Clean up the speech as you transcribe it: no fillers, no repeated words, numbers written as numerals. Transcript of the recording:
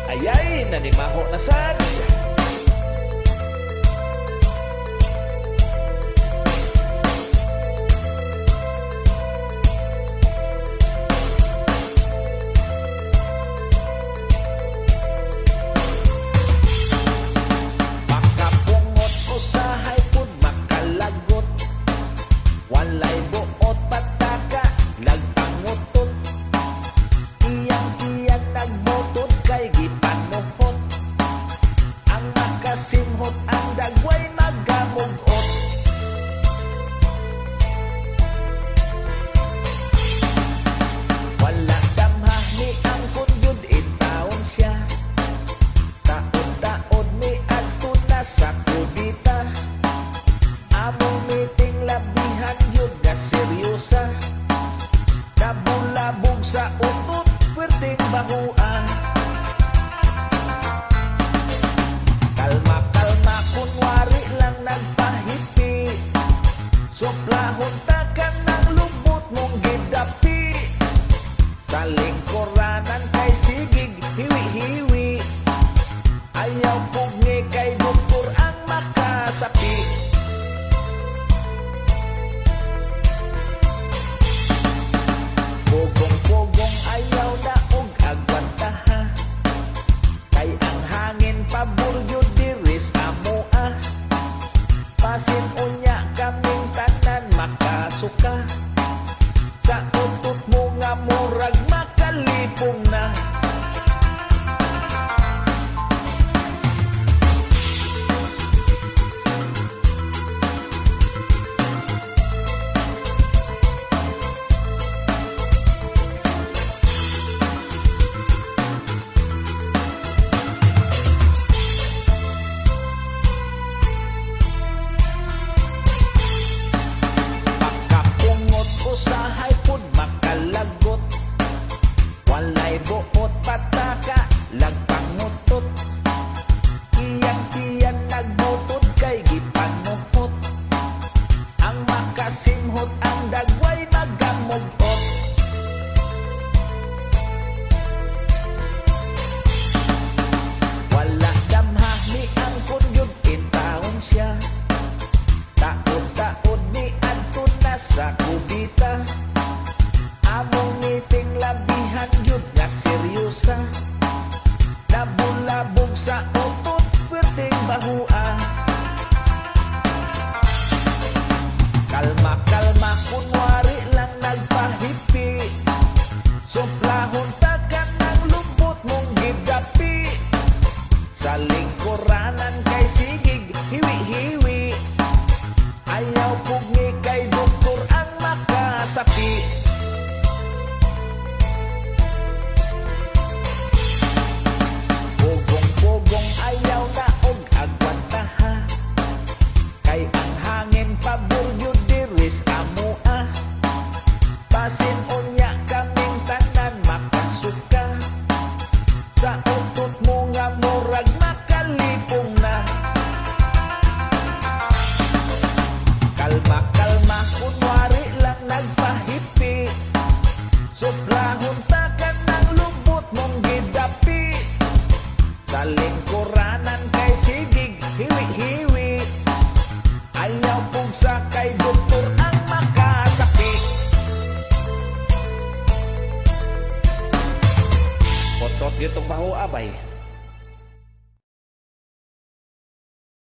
Ayay, nanimaho na sad. Makapungot usahay pud makalagot. Walay buot pataka, nagpangutot. Iyang nagbotod kay gipanuhot. Ang makasimhot ang dagway magamugot. Wala damha ni ang kunjud intaon siya. Taod-taod ni adto na sa kudita. Among meeting labihan yun nga seryosa. Nabulabog sa utot, pwerdeng bahuan. Kalma-kalma, kunwari lang nagpahipi. Soplahon ta ka ng lubot mong gidapi. Sa lingkuranan kay sigig, hiwi-hiwi. Ayaw pugngi kay doktor ang makasapi. Pugong-pugong ayaw na og agwantaha. Kay ang hangin paburyo diris amoa. Pasin unya kaming tanan makasuka. Sa utot mo nga murag makalipong na. Makapungot usahay pud makalagot. Walay buot pataka, lagpangutot. Iyang nagbotod kay gipanuhot. Ang makasimhot ang dagway magamugot. Wala damha ni ang kunjud intaon siya. Taod-taod ni adto na sa kubita. Among meeting labihan yun nga seryosa. Nabulabog sa utot, pwerdeng bahuan. Kalma-kalma, kunwari lang nagpahipi. Soplahon ta ka ng lubot mong gidapi. Sa lingkuranan kay sigig, hiwi-hiwi. Ayaw pugngi kay doktor ang makasapi. Pugong-pugong ayaw na og agwantaha. Kay ang hangin paburyo diris amoa. Pasin unya kaming tanan makasuka. Sa utot mo nga murag makalipong na. Kalma-kalma, kunwari lang nagpahipi. Soplahon ta ka ng lubot mong gidapi. Sa lingkuranan kay sigig, hiwi-hiwi. Ayaw pugsa kay doktor ang makasapi. Potot dito baho abay.